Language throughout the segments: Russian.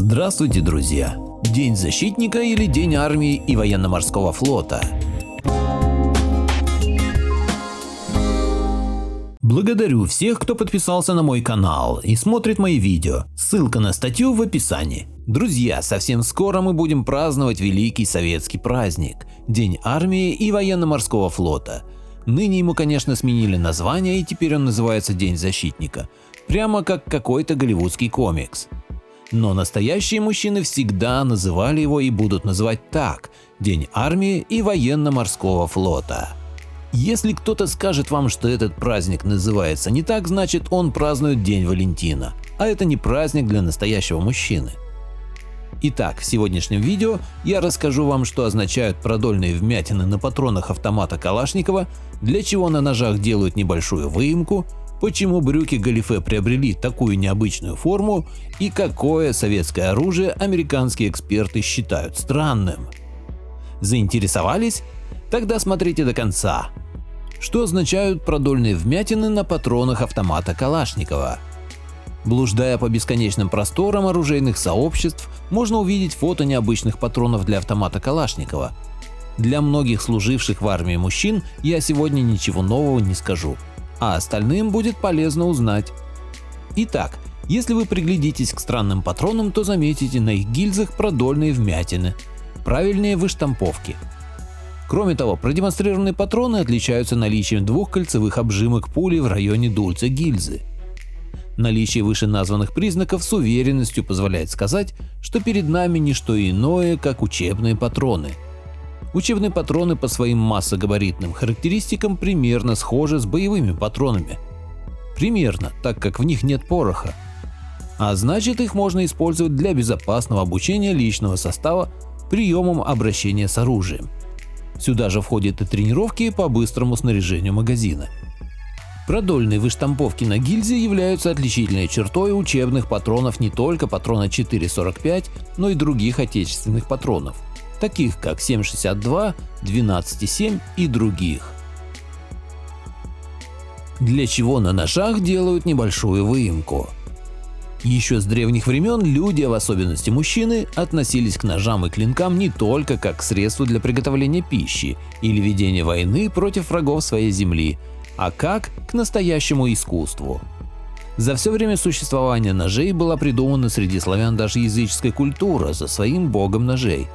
Здравствуйте, друзья! День защитника или День армии и военно-морского флота? Благодарю всех, кто подписался на мой канал и смотрит мои видео. Ссылка на статью в описании. Друзья, совсем скоро мы будем праздновать великий советский праздник – День армии и военно-морского флота. Ныне ему, конечно, сменили название, и теперь он называется День защитника. Прямо как какой-то голливудский комикс. Но настоящие мужчины всегда называли его и будут называть так – День армии и военно-морского флота. Если кто-то скажет вам, что этот праздник называется не так, значит он празднует День Валентина, а это не праздник для настоящего мужчины. Итак, в сегодняшнем видео я расскажу вам, что означают продольные вмятины на патронах автомата Калашникова, для чего на ножах делают небольшую выемку, почему брюки галифе приобрели такую необычную форму и какое советское оружие американские эксперты считают странным. Заинтересовались? Тогда смотрите до конца. Что означают продольные вмятины на патронах автомата Калашникова? Блуждая по бесконечным просторам оружейных сообществ, можно увидеть фото необычных патронов для автомата Калашникова. Для многих служивших в армии мужчин я сегодня ничего нового не скажу, а остальным будет полезно узнать. Итак, если вы приглядитесь к странным патронам, то заметите на их гильзах продольные вмятины, правильные выштамповки. Кроме того, продемонстрированные патроны отличаются наличием двух кольцевых обжимок пули в районе дульца гильзы. Наличие вышеназванных признаков с уверенностью позволяет сказать, что перед нами не что иное, как учебные патроны. Учебные патроны по своим массогабаритным характеристикам примерно схожи с боевыми патронами. Примерно, так как в них нет пороха. А значит, их можно использовать для безопасного обучения личного состава приемам обращения с оружием. Сюда же входят и тренировки по быстрому снаряжению магазина. Продольные выштамповки на гильзе являются отличительной чертой учебных патронов не только патрона 4,45, но и других отечественных патронов, таких как 7,62, 12,7 и других. Для чего на ножах делают небольшую выемку? Еще с древних времен люди, в особенности мужчины, относились к ножам и клинкам не только как к средству для приготовления пищи или ведения войны против врагов своей земли, а как к настоящему искусству. За все время существования ножей была придумана среди славян даже языческая культура со своим богом ножей.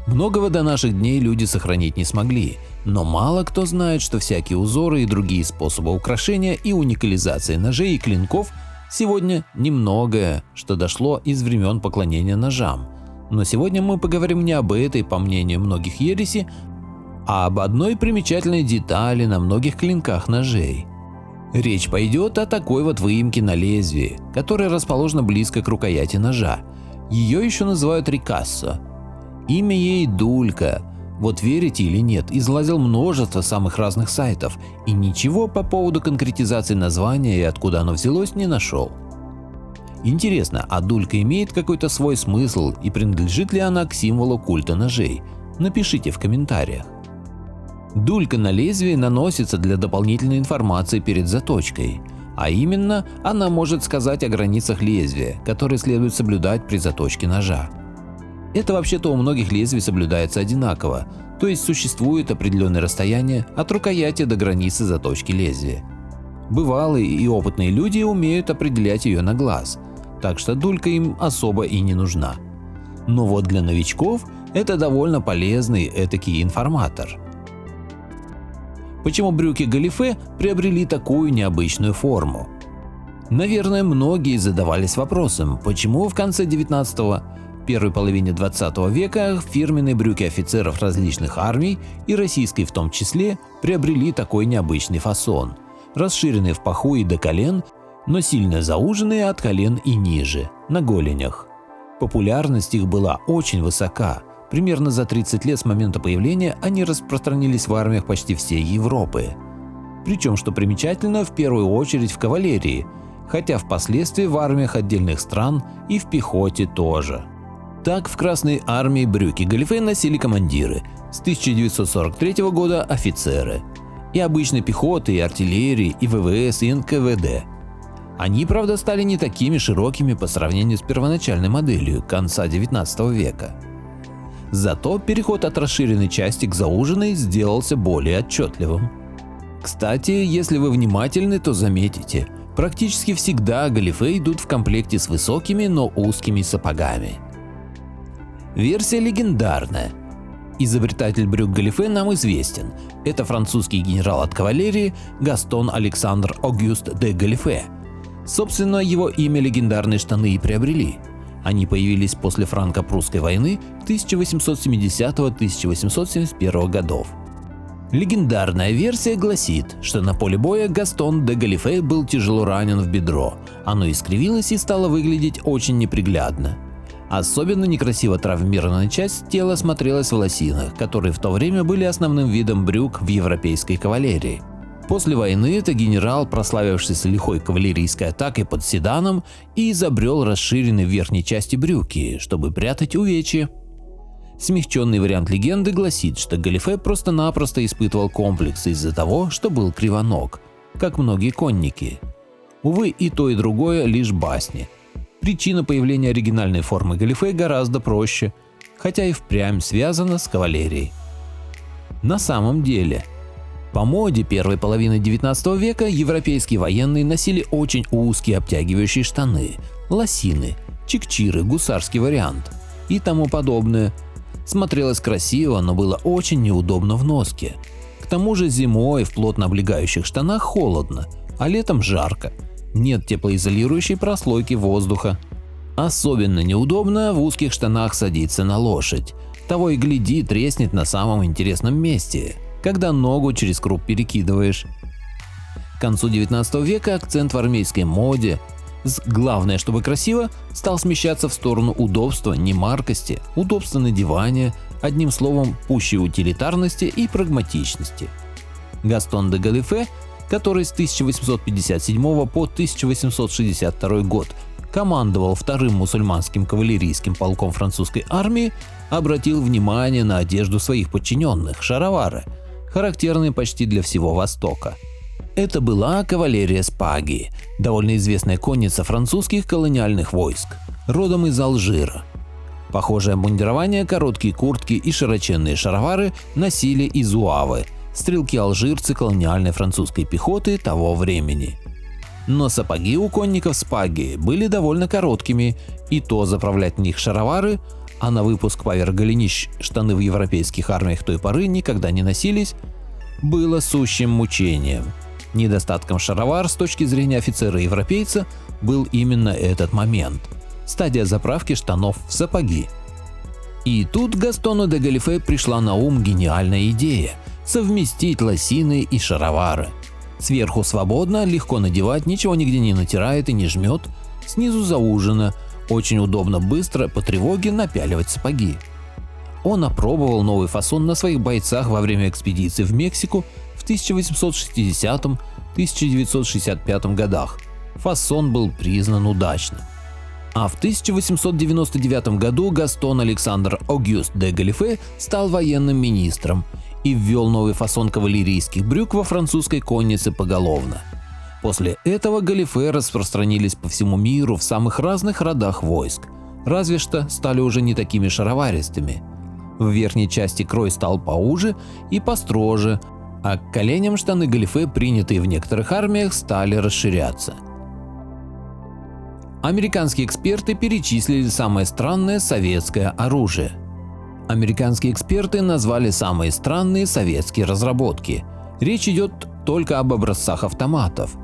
Многого до наших дней люди сохранить не смогли, но мало кто знает, что всякие узоры и другие способы украшения и уникализации ножей и клинков сегодня немногое, что дошло из времен поклонения ножам. Но сегодня мы поговорим не об этой, по мнению многих, ереси, а об одной примечательной детали на многих клинках ножей. Речь пойдет о такой вот выемке на лезвии, которая расположена близко к рукояти ножа. Ее еще называют рикассо. Имя ей Дулька. Вот верите или нет, излазил множество самых разных сайтов и ничего по поводу конкретизации названия и откуда оно взялось не нашел. Интересно, а Дулька имеет какой-то свой смысл и принадлежит ли она к символу культа ножей? Напишите в комментариях. Дулька на лезвие наносится для дополнительной информации перед заточкой, а именно она может сказать о границах лезвия, которые следует соблюдать при заточке ножа. Это вообще-то у многих лезвий соблюдается одинаково, то есть существует определенное расстояние от рукояти до границы заточки лезвия. Бывалые и опытные люди умеют определять ее на глаз, так что дулька им особо и не нужна. Но вот для новичков это довольно полезный этакий информатор. Почему брюки галифе приобрели такую необычную форму? Наверное, многие задавались вопросом, почему в конце 19-го, первой половине 20 века фирменные брюки офицеров различных армий и российской в том числе приобрели такой необычный фасон, расширенные в паху и до колен, но сильно зауженные от колен и ниже, на голенях. Популярность их была очень высока. Примерно за 30 лет с момента появления они распространились в армиях почти всей Европы. Причем, что примечательно, в первую очередь в кавалерии, хотя впоследствии в армиях отдельных стран и в пехоте тоже. Так в Красной армии брюки галифе носили командиры, с 1943 года офицеры, и обычной пехоты, и артиллерии, и ВВС, и НКВД. Они, правда, стали не такими широкими по сравнению с первоначальной моделью конца 19 века. Зато переход от расширенной части к зауженной сделался более отчетливым. Кстати, если вы внимательны, то заметите, практически всегда галифе идут в комплекте с высокими, но узкими сапогами. Версия легендарная. Изобретатель брюк галифе нам известен. Это французский генерал от кавалерии Гастон Александр Огюст де Галифе. Собственно, его имя легендарные штаны и приобрели. Они появились после франко-прусской войны 1870-1871 годов. Легендарная версия гласит, что на поле боя Гастон де Галифе был тяжело ранен в бедро. Оно искривилось и стало выглядеть очень неприглядно. Особенно некрасиво травмированная часть тела смотрелась в лосинах, которые в то время были основным видом брюк в европейской кавалерии. После войны это генерал, прославившийся лихой кавалерийской атакой под Седаном, и изобрел расширенные в верхней части брюки, чтобы прятать увечья. Смягченный вариант легенды гласит, что Галифе просто-напросто испытывал комплексы из-за того, что был кривоног, как многие конники. Увы, и то, и другое лишь басни. Причина появления оригинальной формы галифе гораздо проще, хотя и впрямь связана с кавалерией. На самом деле, по моде первой половины 19 века европейские военные носили очень узкие обтягивающие штаны, лосины, чикчиры, гусарский вариант и тому подобное. Смотрелось красиво, но было очень неудобно в носке. К тому же зимой в плотно облегающих штанах холодно, а летом жарко. Нет теплоизолирующей прослойки воздуха. Особенно неудобно в узких штанах садиться на лошадь. Того и гляди, треснет на самом интересном месте, когда ногу через круп перекидываешь. К концу 19 века акцент в армейской моде с «главное, чтобы красиво» стал смещаться в сторону удобства, немаркости, удобства надевания, одним словом, пущей утилитарности и прагматичности. Гастон де Галифе, который с 1857 по 1862 год командовал вторым мусульманским кавалерийским полком французской армии, обратил внимание на одежду своих подчиненных – шаровары, характерные почти для всего Востока. Это была кавалерия Спаги, довольно известная конница французских колониальных войск, родом из Алжира. Похожее обмундирование, короткие куртки и широченные шаровары носили и зуавы, стрелки-алжирцы колониальной французской пехоты того времени. Но сапоги у конников Спаги были довольно короткими, и то заправлять в них шаровары, а на выпуск поверх голенищ штаны в европейских армиях той поры никогда не носились, было сущим мучением. Недостатком шаровар с точки зрения офицера-европейца был именно этот момент – стадия заправки штанов в сапоги. И тут Гастону де Галифе пришла на ум гениальная идея – совместить лосины и шаровары. Сверху свободно, легко надевать, ничего нигде не натирает и не жмет, снизу заужено, очень удобно быстро по тревоге напяливать сапоги. Он опробовал новый фасон на своих бойцах во время экспедиции в Мексику в 1860-1965 годах. Фасон был признан удачным. А в 1899 году Гастон Александр Огюст де Галифе стал военным министром и ввел новый фасон кавалерийских брюк во французской коннице поголовно. После этого галифе распространились по всему миру в самых разных родах войск, разве что стали уже не такими шароваристыми. В верхней части крой стал поуже и построже, а к коленям штаны галифе, принятые в некоторых армиях, стали расширяться. Американские эксперты перечислили самое странное советское оружие. Американские эксперты назвали самые странные советские разработки. Речь идет только об образцах автоматов.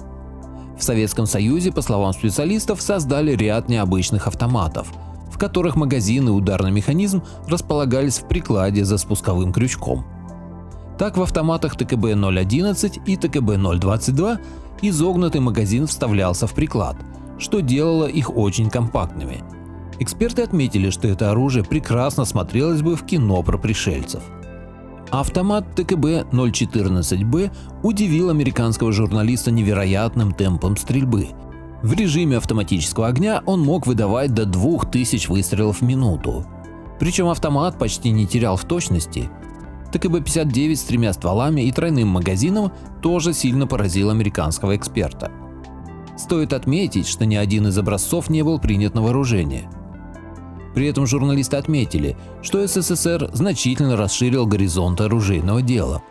В Советском Союзе, по словам специалистов, создали ряд необычных автоматов, в которых магазин и ударный механизм располагались в прикладе за спусковым крючком. Так в автоматах ТКБ-011 и ТКБ-022 изогнутый магазин вставлялся в приклад, что делало их очень компактными. Эксперты отметили, что это оружие прекрасно смотрелось бы в кино про пришельцев. Автомат ТКБ-014Б удивил американского журналиста невероятным темпом стрельбы. В режиме автоматического огня он мог выдавать до 2000 выстрелов в минуту. Причем автомат почти не терял в точности. ТКБ-59 с 3 стволами и тройным магазином тоже сильно поразил американского эксперта. Стоит отметить, что ни один из образцов не был принят на вооружение. При этом журналисты отметили, что СССР значительно расширил горизонт оружейного дела.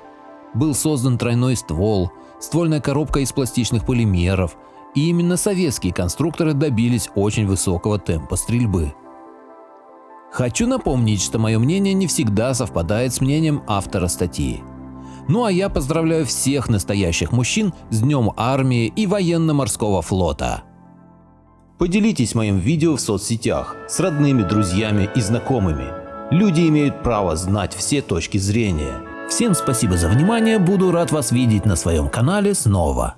Был создан тройной ствол, ствольная коробка из пластичных полимеров, и именно советские конструкторы добились очень высокого темпа стрельбы. Хочу напомнить, что мое мнение не всегда совпадает с мнением автора статьи. Ну а я поздравляю всех настоящих мужчин с Днем Армии и Военно-Морского флота. Поделитесь моим видео в соцсетях с родными, друзьями и знакомыми. Люди имеют право знать все точки зрения. Всем спасибо за внимание, буду рад вас видеть на своем канале снова.